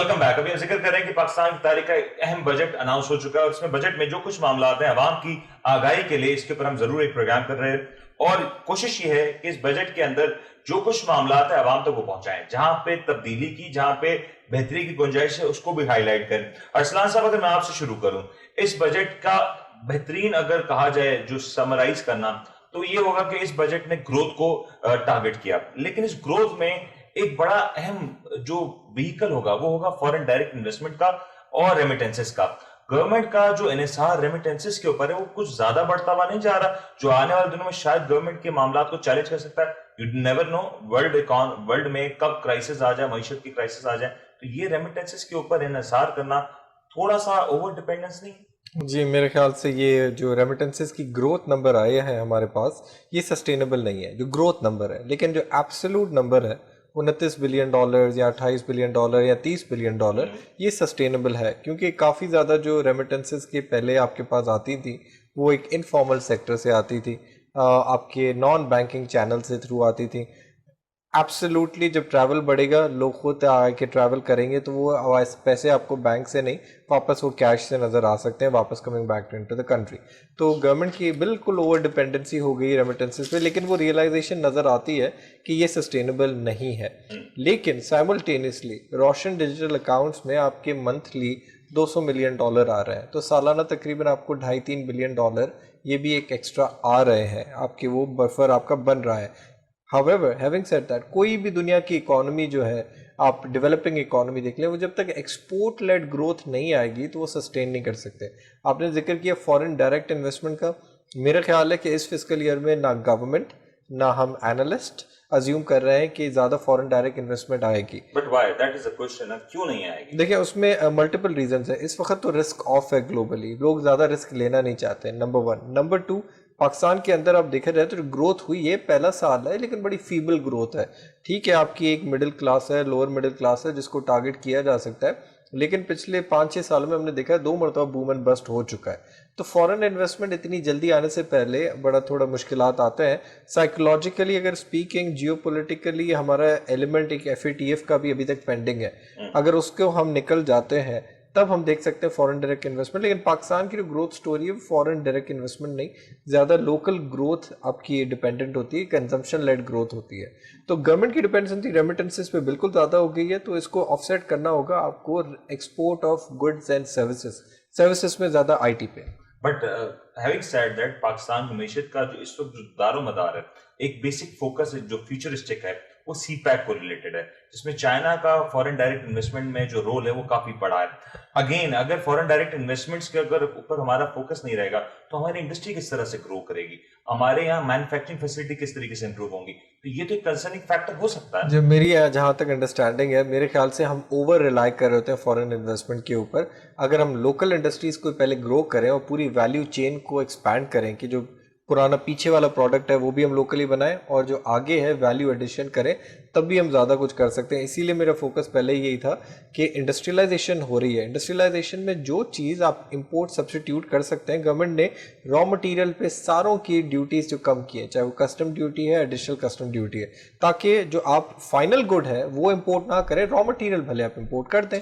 Welcome back. ابھی ہم ذکر کر رہے ہیں کہ پاکستان کی تاریخ کا ایک اہم بجٹ اناؤنس ہو چکا ہے, اور اس میں بجٹ میں جو کچھ معاملات ہیں عوام کی آگاہی کے لیے اس کے اوپر ہم ضرور ایک پروگرام کر رہے ہیں, اور کوشش یہ ہے کہ اس بجٹ کے اندر جو کچھ معاملات ہیں عوام تک وہ پہنچائیں, جہاں پہ تبدیلی کی, جہاں پہ بہتری کی گنجائش ہے اس کو بھی ہائی لائٹ کریں. ارسلان صاحب, اگر میں آپ سے شروع کروں, اس بجٹ کا بہترین اگر کہا جائے جو سمرائز کرنا, تو یہ ہوگا کہ اس بجٹ نے گروتھ کو ٹارگٹ کیا, لیکن اس گروتھ میں ایک بڑا اہم جو وہیکل ہوگا وہ ہوگا فورن ڈائریکٹ انویسٹمنٹ کا اور ریمیٹنسز کا. گورنمنٹ کا جو انحصار ریمیٹنسز کے اوپر ہے وہ کچھ زیادہ بڑھتا ہوا نہیں جا رہا, جو آنے والے دنوں میں شاید گورنمنٹ کے معاملات کو چیلنج کر سکتا ہے. یو نیور نو ورلڈ میں کب کرائسس آ جائے, معیشت کی کرائسس آ جائے, تو یہ ریمیٹنسز کے اوپر انحصار کرنا تھوڑا سا اوور ڈیپینڈنس نہیں؟ جی, میرے خیال سے یہ جو ریمیٹنسز کی گروتھ نمبر آئے ہیں ہمارے پاس, یہ سسٹینیبل نہیں ہے جو گروتھ نمبر ہے, لیکن جو ایبسولوٹ نمبر ہے $29 بلین یا $28 بلین یا $30 بلین, یہ سسٹینیبل ہے, کیونکہ کافی زیادہ جو ریمیٹنسز کے پہلے آپ کے پاس آتی تھی وہ ایک انفارمل سیکٹر سے آتی تھی, آپ کے نان بینکنگ چینل سے تھرو آتی تھی. ایبسلیوٹلی جب ٹریول بڑھے گا, لوگ خود آ کے ٹریول کریں گے, تو وہ پیسے آپ کو بینک سے نہیں, واپس وہ کیش سے نظر آ سکتے ہیں, واپس coming back into the country. تو گورنمنٹ کی بالکل اوور ڈپینڈنسی ہو گئی ریمیٹنسز پہ, لیکن وہ ریئلائزیشن نظر آتی ہے کہ یہ سسٹینیبل نہیں ہے. لیکن سائملٹینیسلی روشن ڈیجیٹل اکاؤنٹس میں آپ کے منتھلی $200 ملین آ رہے ہیں, تو سالانہ تقریباً آپ کو $2.5-3 بلین یہ بھی ایک ایکسٹرا آ رہے ہیں, آپ کے وہ بفر آپ کا بن رہا ہے. However, having said that, کوئی بھی دنیا کی اکانومی جو ہے, آپ ڈیولپنگ اکانومی دیکھ لیں, وہ جب تک ایکسپورٹ لیڈ گروتھ نہیں آئے گی تو وہ سسٹین نہیں کر سکتے. آپ نے ذکر کیا فورن ڈائریکٹ انویسٹمنٹ کا, میرا خیال ہے کہ اس فسکل ایئر میں نہ گورنمنٹ نہ ہم اینالسٹ ازیوم کر رہے ہیں کہ زیادہ فورن ڈائریکٹ انویسٹمنٹ آئے گی. But why, that is a question, کیوں نہیں آئے گی؟ دیکھیں اس میں ملٹیپل ریزنس ہیں. اس وقت تو رسک آف ہے گلوبلی, لوگ زیادہ رسک لینا نہیں چاہتے, نمبر 1. نمبر 2, پاکستان کے اندر آپ دیکھا جائے تو جو گروتھ ہوئی ہے پہلا سال ہے, لیکن بڑی فیبل گروتھ ہے. ٹھیک ہے, آپ کی ایک مڈل کلاس ہے, لوور مڈل کلاس ہے, جس کو ٹارگٹ کیا جا سکتا ہے, لیکن پچھلے 5-6 سالوں میں ہم نے دیکھا ہے 2 مرتبہ بوم اینڈ بسٹ ہو چکا ہے. تو فورن انویسٹمنٹ اتنی جلدی آنے سے پہلے بڑا تھوڑا مشکلات آتے ہیں. سائیکولوجیکلی اگر اسپیکنگ, جیو پولیٹیکلی ہمارا ایلیمنٹ ایک FATF کا بھی ابھی تک پینڈنگ ہے, اگر اس کو ہم نکل جاتے ہیں تب ہم دیکھ سکتے ہیں فورن ڈائریکٹ انویسٹمنٹ. لیکن پاکستان کی جو گروتھ سٹوری ہے فورن ڈائریکٹ انویسٹمنٹ نہیں, زیادہ لوکل گروتھ آپ کی ڈیپینڈنٹ ہوتی ہے, کنزمپشن لیڈ گروتھ ہوتی ہے. تو گورنمنٹ کی ڈیپینڈنسی ریمیٹنسز پہ بالکل زیادہ ہو گئی ہے, تو اس کو آف سیٹ کرنا ہوگا آپ کو export of goods and services میں زیادہ IT پہ. But having said that, Pakistan کی معیشت کا جو اس وقت جو دار و مدار ہے, ایک بیسک فوکس جو فیوچرسٹک ہے وہ سی پیک کو ریلیٹڈ ہے, جس میں چائنا کا فورن ڈائریکٹ انویسٹمنٹ میں جو رول ہے وہ کافی بڑا ہے. اگین اگر فورن ڈائریکٹ انویسٹمنٹس کے اگر اوپر ہمارا فوکس نہیں رہے گا تو ہماری انڈسٹری کس طرح سے گرو کرے گی, ہمارے یہاں مینوفیکچرنگ فیسلٹی کس طریقے سے امپروو ہوں گی, تو یہ تو ایک کنسرننگ فیکٹر ہو سکتا ہے. جو میری جہاں تک انڈرسٹینڈنگ ہے, میرے خیال سے ہم اوور ریلائی کر رہے ہوتے ہیں فورن انویسٹمنٹ کے اوپر. اگر ہم لوکل انڈسٹریز کو پہلے گرو کریں اور پوری ویلیو چین کو ایکسپینڈ کریں کہ جو پرانا پیچھے والا پروڈکٹ ہے وہ بھی ہم لوکلی بنائیں, اور جو آگے ہے ویلیو ایڈیشن کریں, تب بھی ہم زیادہ کچھ کر سکتے ہیں. اسی لیے میرا فوکس پہلے یہی تھا کہ انڈسٹریلائزیشن ہو رہی ہے, انڈسٹریلائزیشن میں جو چیز آپ امپورٹ سبسٹیٹیوٹ کر سکتے ہیں, گورنمنٹ نے را مٹیریل پہ ساروں کی ڈیوٹیز جو کم کی ہیں, چاہے وہ کسٹم ڈیوٹی ہے, ایڈیشنل کسٹم ڈیوٹی ہے, تاکہ جو آپ فائنل گڈ ہے وہ امپورٹ نہ کریں, را مٹیریل بھلے آپ امپورٹ کر دیں.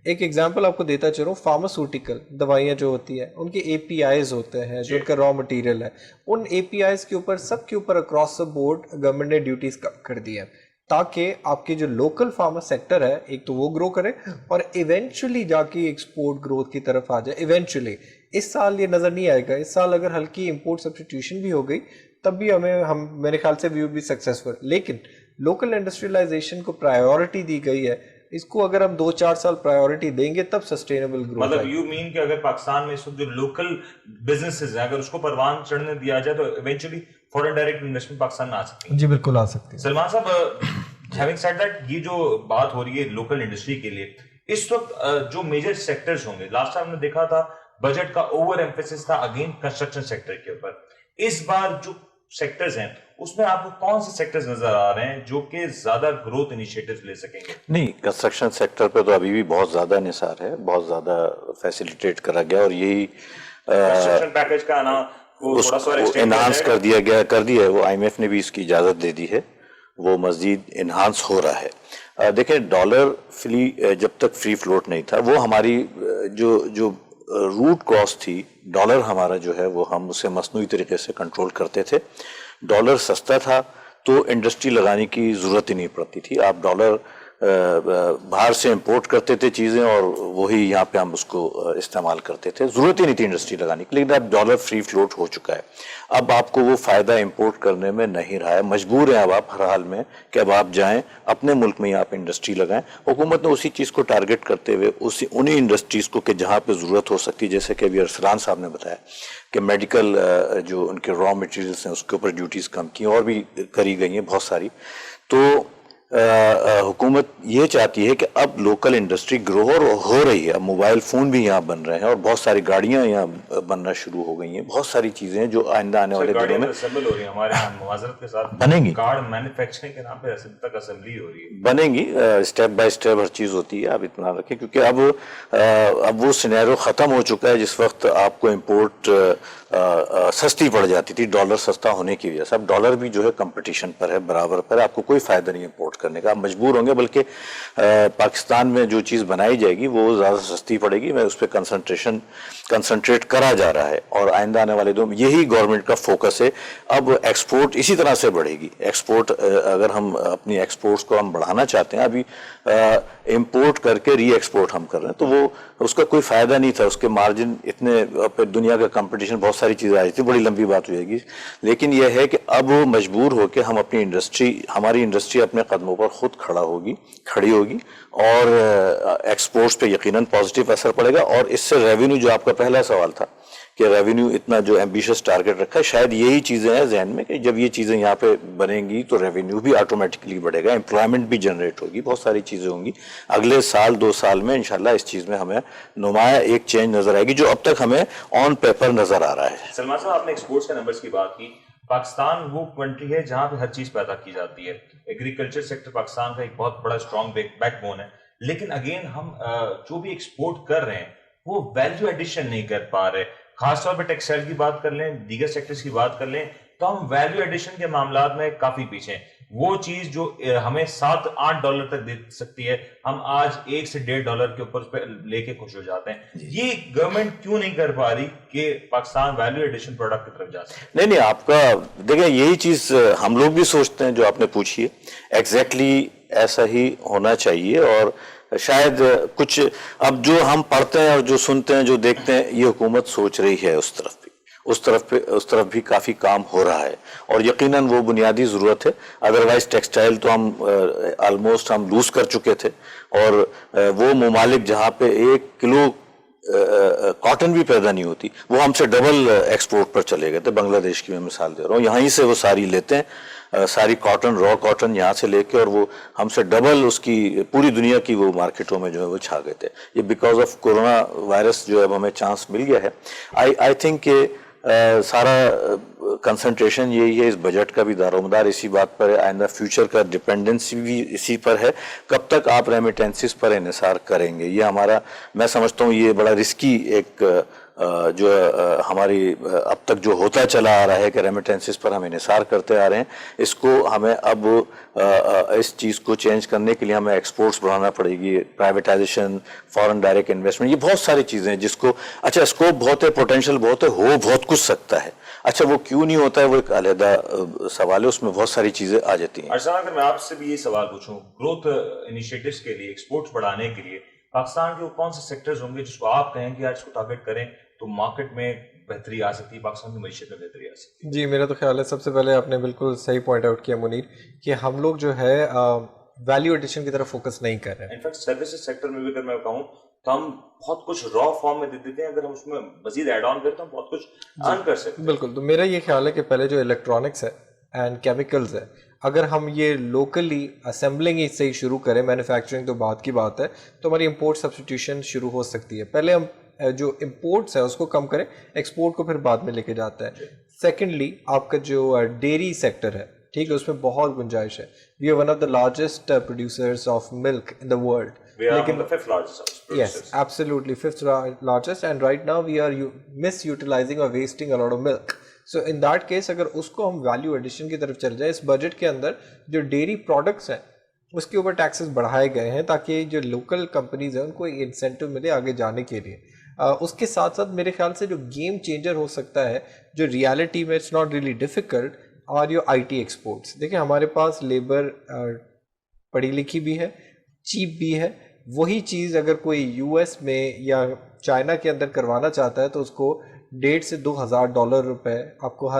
ایک ایگزامپل آپ کو دیتا چلوں, فارماسوٹیکل دوائیاں جو ہوتی ہیں ان کے APIs ہوتے ہیں جو ان کا را مٹیریل ہے, ان APIs کے اوپر سب کے اوپر اکراس دا بورڈ گورنمنٹ نے ڈیوٹیز کم کر دی ہیں, تاکہ آپ کے جو لوکل فارما سیکٹر ہے ایک تو وہ گرو کرے اور ایونچولی جا کے ایکسپورٹ گروتھ کی طرف آ جائے. ایونچولی اس سال یہ نظر نہیں آئے گا, اس سال اگر ہلکی امپورٹ سبسٹیٹیوشن بھی ہو گئی تب بھی ہم میرے خیال سے وی ول بی سکسیسفل. لیکن لوکل انڈسٹریلائزیشن کو پرائیورٹی دی گئی ہے, اس کو اگر ہم 2-4 سال پرائیورٹی دیں گے تب سسٹینیبل گروتھ. مطلب یو مین کہ اگر پاکستان میں اس وقت جو لوکل بزنسز ہیں اگر اس کو پروان چڑھنے دیا جائے تو eventually foreign direct investment Pakistan میں آ سکتی ہے. جی بالکل آ سکتی ہے. سلمان صاحب, ہیونگ سیڈ دیٹ, یہ جو بات ہو رہی ہے لوکل انڈسٹری کے لیے, اس وقت جو میجر سیکٹرز ہوں گے, لاسٹ ٹائم ہم نے دیکھا تھا بجٹ کا اوور ایمفیسس تھا اگین کنسٹرکشن سیکٹر کے اوپر. اس بار جو سیکٹرز ہیں اس میں آپ کو کون سے سیکٹرز نظر آ رہے ہیں جو کہ زیادہ گروتھ انیشیٹیوز لے سکیں گے؟ نہیں, کنسٹرکشن سیکٹر پہ تو ابھی بھی بہت زیادہ انحصار ہے, بہت زیادہ فیسیلیٹیٹ کرا گیا, اور یہی کنسٹرکشن پیکج کا نا وہ تھوڑا سا انہانس کر دیا ہے, وہ IMF نے بھی اس کی اجازت دے دی ہے, وہ مزید انہانس ہو رہا ہے. دیکھیں ڈالر جب تک فری فلوٹ نہیں تھا وہ ہماری جو روٹ کاسٹ تھی ڈالر ہمارا جو ہے وہ ہم اسے مصنوعی طریقے سے کنٹرول کرتے تھے. ڈالر سستا تھا تو انڈسٹری لگانے کی ضرورت ہی نہیں پڑتی تھی. آپ ڈالر باہر سے امپورٹ کرتے تھے چیزیں اور وہی یہاں پہ ہم اس کو استعمال کرتے تھے, ضرورت ہی نہیں تھی انڈسٹری لگانے کی. لیکن اب ڈالر فری فلوٹ ہو چکا ہے, اب آپ کو وہ فائدہ امپورٹ کرنے میں نہیں رہا ہے. مجبور ہیں اب آپ ہر حال میں کہ اب آپ جائیں اپنے ملک میں ہی آپ انڈسٹری لگائیں. حکومت نے اسی چیز کو ٹارگٹ کرتے ہوئے انہی انڈسٹریز کو کہ جہاں پہ ضرورت ہو سکتی, جیسے کہ ابھی ارسلان صاحب نے بتایا کہ میڈیکل جو ان کے را مٹیریلس ہیں اس کے اوپر ڈیوٹیز کم کی اور بھی کری گئی ہیں بہت ساری. تو حکومت یہ چاہتی ہے کہ اب لوکل انڈسٹری گرو ہو رہی ہے. اب موبائل فون بھی یہاں بن رہے ہیں اور بہت ساری گاڑیاں یہاں بننا شروع ہو گئی ہیں. بہت ساری چیزیں ہیں جو آئندہ آنے والے دنوں میں اسمبل ہو رہی ہے ہمارے یہاں معذرت کے ساتھ بنیں گی, کارڈ مینوفیکچرنگ کے نام پہ تک اسمبلی ہو رہی ہے, بنیں گی. اسٹیپ بائی اسٹیپ ہر چیز ہوتی ہے, آپ اطمینان رکھیں کیونکہ اب وہ سینیرو ختم ہو چکا ہے جس وقت آپ کو امپورٹ سستی پڑ جاتی تھی ڈالر سستا ہونے کی وجہ سے. اب ڈالر بھی جو ہے کمپٹیشن پر ہے, برابر پر ہے, آپ کو کوئی فائدہ نہیں امپورٹ کرنے کا, آپ مجبور ہوں گے. بلکہ پاکستان میں جو چیز بنائی جائے گی وہ زیادہ سستی پڑے گی, میں اس پہ کنسنٹریٹ کرا جا رہا ہے. اور آئندہ آنے والے دنوں یہی گورنمنٹ کا فوکس ہے. اب ایکسپورٹ اسی طرح سے بڑھے گی. ایکسپورٹ اگر ہم اپنی ایکسپورٹس کو ہم بڑھانا چاہتے ہیں, ابھی امپورٹ کر کے ری ایکسپورٹ ہم کر رہے ہیں تو وہ اس کا کوئی فائدہ نہیں تھا. اس کے مارجن اتنے, دنیا کا کمپٹیشن بہت ساری چیزیں آئی تھی, بڑی لمبی بات ہو جائے گی. لیکن یہ ہے کہ اب مجبور ہو کے ہم اپنی ہماری انڈسٹری اپنے قدموں پر خود کھڑی ہوگی اور ایکسپورٹس پہ یقیناً پازیٹیو اثر پڑے گا. اور اس سے ریونیو, جو آپ کا پہلا سوال تھا کہ ریونیو اتنا جو ایمبیشس ٹارگٹ رکھا ہے, شاید یہی چیزیں ہیں ذہن میں کہ جب یہ چیزیں یہاں پہ بنیں گی تو ریونیو بھی آٹومیٹکلی بڑھے گا, امپلائمنٹ بھی جنریٹ ہوگی, بہت ساری چیزیں ہوں گی. اگلے سال 2 سال میں انشاءاللہ اس چیز میں ہمیں نمایاں ایک چینج نظر آئے گی جو اب تک ہمیں آن پیپر نظر آ رہا ہے. سلمان صاحب آپ نے ایکسپورٹس کے نمبرز کی بات کی. پاکستان وہ کنٹری ہے جہاں پہ ہر چیز پیدا کی جاتی ہے. ایگریکلچر سیکٹر پاکستان کا ایک بہت بڑا اسٹرانگ بیک بون ہے. لیکن اگین ہم جو بھی ایکسپورٹ کر رہے ہیں وہ ویلیو ایڈیشن نہیں کر پا رہے. خاص طور پہ ٹیکسٹائل کی بات کر لیں, دیگر سیکٹرز کی بات کر لیں, تو ہم ویلیو ایڈیشن کے معاملات میں کافی پیچھے ہیں. وہ چیز جو ہمیں $7-8 تک دے سکتی ہے, ہم آج $1 سے $1.5 کے اوپر لے کے خوش ہو جاتے ہیں. یہ گورنمنٹ کیوں نہیں کر پا رہی کہ پاکستان ویلیو ایڈیشن پروڈکٹ کی طرف جا سکے؟ نہیں, آپ کا دیکھیں یہی چیز ہم لوگ بھی سوچتے ہیں جو آپ نے پوچھی ہے, ایگزیکٹلی ایسا ہی ہونا چاہیے. اور شاید کچھ اب جو ہم پڑھتے ہیں اور جو سنتے ہیں جو دیکھتے ہیں, یہ حکومت سوچ رہی ہے اس طرف بھی کافی کام ہو رہا ہے اور یقیناً وہ بنیادی ضرورت ہے. ادروائز ٹیکسٹائل تو ہم آلموسٹ ہم لوز کر چکے تھے, اور وہ ممالک جہاں پہ 1 کلو کاٹن بھی پیدا نہیں ہوتی وہ ہم سے ڈبل ایکسپورٹ پر چلے گئے تھے. بنگلہ دیش کی میں مثال دے رہا ہوں, یہاں ہی سے وہ ساری لیتے ہیں, ساری کاٹن, را کاٹن یہاں سے لے کے, اور وہ ہم سے ڈبل اس کی پوری دنیا کی وہ مارکیٹوں میں جو ہے وہ چھا گئے تھے. یہ بیکاز آف کورونا وائرس جو اب ہمیں چانس مل گیا ہے. آئی تھنک کہ سارا کنسنٹریشن یہی ہے, اس بجٹ کا بھی دار و مدار اسی بات پر ہے, آئندہ فیوچر کا ڈپینڈنسی بھی اسی پر ہے. کب تک آپ ریمیٹنسز پر انحصار کریں گے, یہ ہمارا, میں سمجھتا ہوں یہ بڑا رسکی ایک جو ہماری اب تک جو ہوتا چلا آ رہا ہے کہ ریمیٹنسز پر ہم انحصار کرتے آ رہے ہیں, اس کو ہمیں اب اس چیز کو چینج کرنے کے لیے ہمیں ایکسپورٹس بڑھانا پڑے گی, پرائیویٹائزیشن, فارن ڈائریکٹ انویسٹمنٹ, یہ بہت ساری چیزیں ہیں جس کو, اچھا اسکوپ بہت ہے, پوٹینشیل بہت ہے, بہت کچھ سکتا ہے. اچھا وہ کیوں نہیں ہوتا ہے وہ ایک علیحدہ سوال ہے, اس میں بہت ساری چیزیں آ جاتی ہیں. ارسلان, اگر میں آپ سے بھی یہ سوال پوچھوں, گروتھ انیشیٹوز کے لیے, ایکسپورٹس بڑھانے کے لیے پاکستان کے وہ کون سے سیکٹرز ہوں گے جس کو آپ کہیں کہ آج اس کو ٹارگٹ کریں تو مارکیٹ میں بہتری آ سکتی ہے, پاکستان کی معیشت میں بہتری آ سکتی ہے؟ جی, میرا تو خیال ہے سب سے پہلے آپ نے بالکل صحیح پوائنٹ آؤٹ کیا منیر, کہ ہم لوگ جو ہے ویلیو ایڈیشن کی طرف فوکس نہیں کر رہے ہیں. انفیکٹ سروسز سیکٹر میں بھی اگر میں کہوں تو ہم بہت کچھ را فارم میں دے دیتے ہیں, اگر ہم اس میں مزید ایڈ آن کریں تو ہم بہت کچھ ارن کر سکتے ہیں. بالکل, تو میرا یہ خیال ہے کہ پہلے جو الیکٹرانکس ہے اینڈ کیمیکلز ہے, اگر ہم یہ لوکلی اسمبلنگ سے ہی شروع کریں, مینوفیکچرنگ تو بعد کی بات ہے, تو ہماری امپورٹ سبسٹیوشن شروع ہو سکتی ہے. پہلے ہم جو امپورٹس ہے اس کو کم کریں, ایکسپورٹ کو پھر بعد میں لے کے جاتا ہے. سیکنڈلی آپ کا جو ڈیری سیکٹر ہے, ٹھیک ہے, اس میں بہت گنجائش ہے. We are one of the largest producers of milk in the world. لیکن yes, absolutely fifth largest, and right now we are misutilizing or wasting a lot of milk. So in that case اگر اس کو ہم value addition کی طرف چل جائے, اس budget کے اندر جو ڈیری پروڈکٹس ہیں اس کے اوپر ٹیکسز بڑھائے گئے ہیں تاکہ جو لوکل کمپنیز ہیں ان کو ایک انسینٹیو ملے آگے جانے کے لیے. اس کے ساتھ ساتھ میرے خیال سے جو گیم چینجر ہو سکتا ہے جو ریالٹی میں اٹس ناٹ ریئلی ڈیفیکلٹ اور یو آئی ٹی ایکسپورٹس. دیکھیں ہمارے پاس لیبر پڑھی لکھی بھی ہے, چیپ بھی ہے. وہی چیز اگر کوئی یو ایس میں یا چائنا کے اندر کروانا چاہتا ہے تو اس کو $1,500 سے $2,000 روپے آپ کو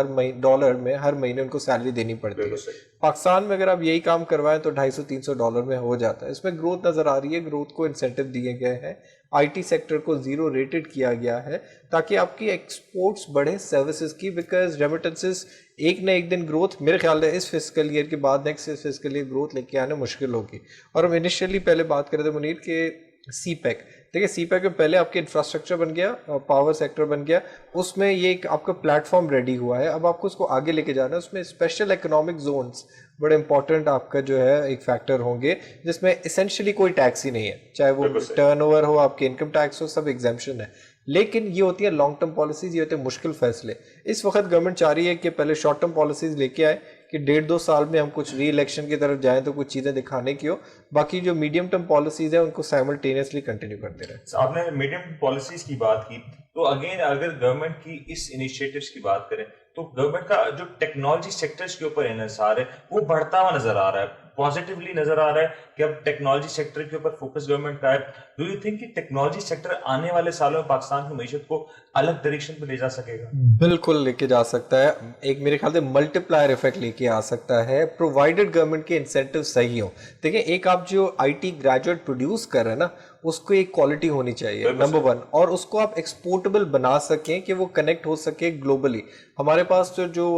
ڈالر میں ہر مہینے ان کو سیلری دینی پڑتی ہے. پاکستان میں اگر آپ یہی کام کروائیں تو $250-300 میں ہو جاتا ہے. اس میں گروتھ نظر آ رہی ہے, گروتھ کو انسینٹیو دیے گئے ہیں, آئی ٹی سیکٹر کو 0 ریٹڈ کیا گیا ہے تاکہ آپ کی ایکسپورٹس بڑھے سروسز کی, بیکاز ریمیٹنسز ایک نہ ایک دن گروتھ میرے خیال ہے اس فسکل ایئر کے بعد نیکسٹ فسکل ایئر گروتھ لے کے آنا مشکل ہوگی. اور ہم انیشیلی پہلے بات کر رہے تھے منیر کہ سی پیک, دیکھیں سی پیک میں پہلے آپ کے انفراسٹرکچر بن گیا, پاور سیکٹر بن گیا, اس میں یہ ایک آپ کا پلیٹ فارم ریڈی ہوا ہے. اب آپ کو اس کو آگے لے کے جانا ہے. اس میں اسپیشل اکنامک زونس بڑے امپورٹنٹ آپ کا جو ہے ایک فیکٹر ہوں گے جس میں اسینشلی کوئی ٹیکس ہی نہیں ہے, چاہے وہ ٹرن اوور ہو, آپ کے انکم ٹیکس ہو, سب ایگزیمپشن ہے. لیکن یہ ہوتی ہے لانگ ٹرم پالیسیز, یہ ہوتے ہیں مشکل فیصلے. اس وقت گورنمنٹ چاہ رہی ہے کہ پہلے شارٹ ٹرم پالیسیز لے کے آئے کہ 1.5-2 سال میں ہم کچھ ری الیکشن کی طرف جائیں تو کچھ چیزیں دکھانے کی ہو, باقی جو میڈیم ٹرم پالیسیز ہیں ان کو سائملٹینیسلی کنٹینیو کرتے رہے. آپ نے میڈیم پالیسیز کی بات کی تو اگین اگر گورنمنٹ کی اس انیشیٹوز کی بات کریں تو گورنمنٹ کا جو ٹیکنالوجی سیکٹرز کے اوپر انحصار ہے وہ بڑھتا ہوا نظر آ رہا ہے, پازیٹیولی نظر آ رہا ہے کہ اب ٹیکنالوجی سیکٹر کے اوپر فوکس گورنمنٹ کا ہے. ڈو یو تھنک کہ ٹیکنالوجی سیکٹر آنے والے سالوں میں پاکستان کی معیشت کو الگ ڈائریکشن پہ لے جا سکے گا؟ بالکل لے کے جا سکتا ہے. ایک میرے خیال سے ملٹی پلائر افیکٹ لے کے آ سکتا ہے پرووائڈڈ گورنمنٹ کے انسینٹیو صحیح ہوں. دیکھیں ایک آپ جو آئی ٹی گریجویٹ پروڈیوس کر رہے ہیں نا اس کو ایک کوالٹی ہونی چاہیے نمبر 1, اور اس کو آپ ایکسپورٹیبل بنا سکیں کہ وہ کنیکٹ ہو سکے گلوبلی. ہمارے پاس جو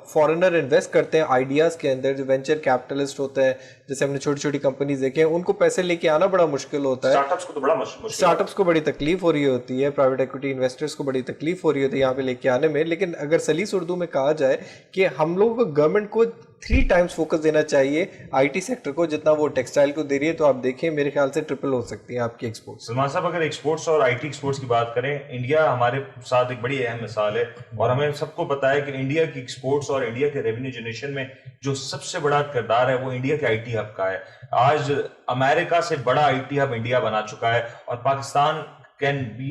فارنر انویسٹ کرتے ہیں آئیڈیاز کے اندر, جو وینچر کیپٹلسٹ ہوتے ہیں, جیسے ہم نے چھوٹی چھوٹی کمپنیز دیکھے ہیں, ان کو پیسے لے کے آنا بڑا مشکل ہوتا ہے. اسٹارٹ اپس کو بڑی تکلیف ہو رہی ہوتی ہے, پرائیویٹ ایکوٹی انویسٹرز کو بڑی تکلیف ہو رہی ہوتی ہے یہاں پہ لے کے آنے میں. لیکن اگر سلیس اردو میں کہا جائے کہ ہم لوگوں کو گورنمنٹ کو 3 ٹائمز فوکس دینا چاہیے آئی ٹی سیکٹر کو جتنا وہ ٹیکسٹائل کو دے رہی ہے, تو آپ دیکھیں میرے خیال سے ٹرپل ہو سکتی ہیں آپ کی ایکسپورٹس. سلمان صاحب اگر ایکسپورٹس اور آئی ٹی ایکسپورٹس کی بات کریں, انڈیا ہمارے ساتھ ایک بڑی اہم مثال ہے اور ہمیں سب کو پتا ہے کہ انڈیا کی ایکسپورٹس اور انڈیا کے ریونیو جنریشن میں جو سب سے بڑا کردار ہے وہ انڈیا کے آئی ٹی ہب کا ہے. آج امریکہ سے بڑا آئی ٹی ہب انڈیا بنا چکا ہے اور Pakistan can be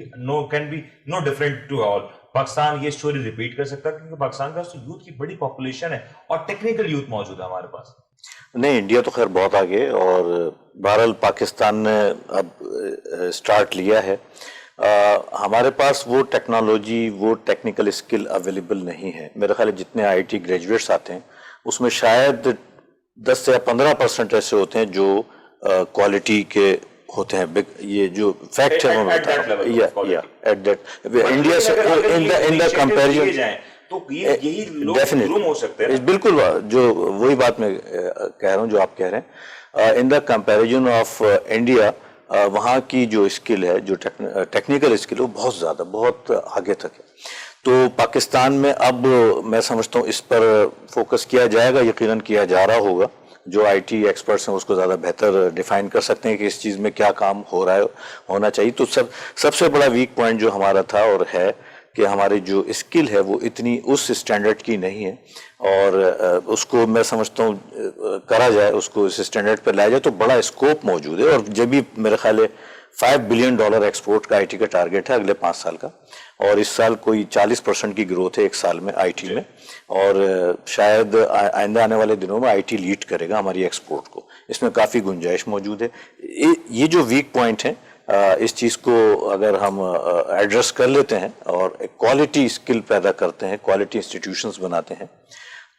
no different to all. Pakistan یہ سٹوری ریپیٹ کر سکتا ہے کیونکہ پاکستان کا یوتھ کی بڑی پاپولیشن ہے اور ٹیکنیکل یوتھ موجود ہے ہمارے پاس. نہیں, انڈیا تو خیر بہت آگے, اور بہرحال پاکستان نے اب سٹارٹ لیا ہے. ہمارے پاس وہ ٹیکنالوجی, وہ ٹیکنیکل اسکل اویلیبل نہیں ہے. میرے خیال ہے جتنے آئی ٹی گریجویٹس آتے ہیں اس میں شاید 10 یا 15% ایسے ہوتے ہیں جو کوالٹی کے ہوتے ہیں. یہ جو فیکٹ ہے وہ ایٹ دیٹ انڈیا سے ان دا کمپیریزن تو یہی لوگ روم ہو سکتے ہیں. بالکل, جو وہی بات میں کہہ رہا ہوں جو آپ کہہ رہے ہیں. ان دا کمپیریزن آف انڈیا, وہاں کی جو اسکل ہے, جو ٹیکنیکل اسکل ہے, وہ بہت زیادہ, بہت آگے تک ہے. تو پاکستان میں اب میں سمجھتا ہوں اس پر فوکس کیا جائے گا, یقیناً کیا جا رہا ہوگا. جو آئی ٹی ایکسپرٹس ہیں اس کو زیادہ بہتر ڈیفائن کر سکتے ہیں کہ اس چیز میں کیا کام ہو رہا ہے, ہونا چاہیے. تو سب سے بڑا ویک پوائنٹ جو ہمارا تھا اور ہے کہ ہماری جو اسکل ہے وہ اتنی اس اسٹینڈرڈ کی نہیں ہے, اور اس کو میں سمجھتا ہوں کرا جائے, اس کو اس اسٹینڈرڈ پہ لایا جائے تو بڑا اسکوپ موجود ہے. اور جب بھی میرے خیال ہے $5 بلین ایکسپورٹ کا آئی ٹی کا ٹارگیٹ ہے اگلے 5 سال کا, اور اس سال کوئی 40% کی گروتھ ہے ایک سال میں آئی ٹی میں, اور شاید آئندہ آنے والے دنوں میں آئی ٹی لیڈ کرے گا ہماری ایکسپورٹ کو. اس میں کافی گنجائش موجود ہے. یہ جو ویک پوائنٹ ہیں, اس چیز کو اگر ہم ایڈریس کر لیتے ہیں اور کوالٹی اسکل پیدا کرتے ہیں, کوالٹی انسٹیٹیوشنز بناتے ہیں,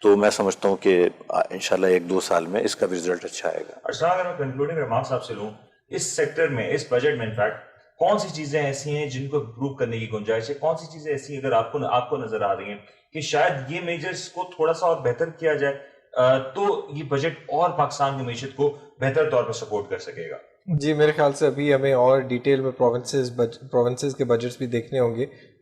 تو میں سمجھتا ہوں کہ انشاءاللہ 1-2 سال میں اس کا بھی رزلٹ اچھا آئے گا. ارشاد, اگر میں کنکلوڈنگ ریمارکس آپ سے لوں, اس سیکٹر میں, اس بجٹ میں انفیکٹ کون سی چیزیں ایسی ہیں جن کو امپروو کرنے کی گنجائش ہے, کون سی چیزیں ایسی ہیں اگر آپ کو نظر آ رہی ہیں کہ شاید یہ میجرز کو تھوڑا سا اور بہتر کیا جائے تو یہ بجٹ اور پاکستان کی معیشت کو بہتر طور پر سپورٹ کر سکے گا؟ جی میرے خیال سے ابھی ہمیں اور ڈیٹیل میں پروونسز کے بجٹس بھی دیکھنے ہوں گے.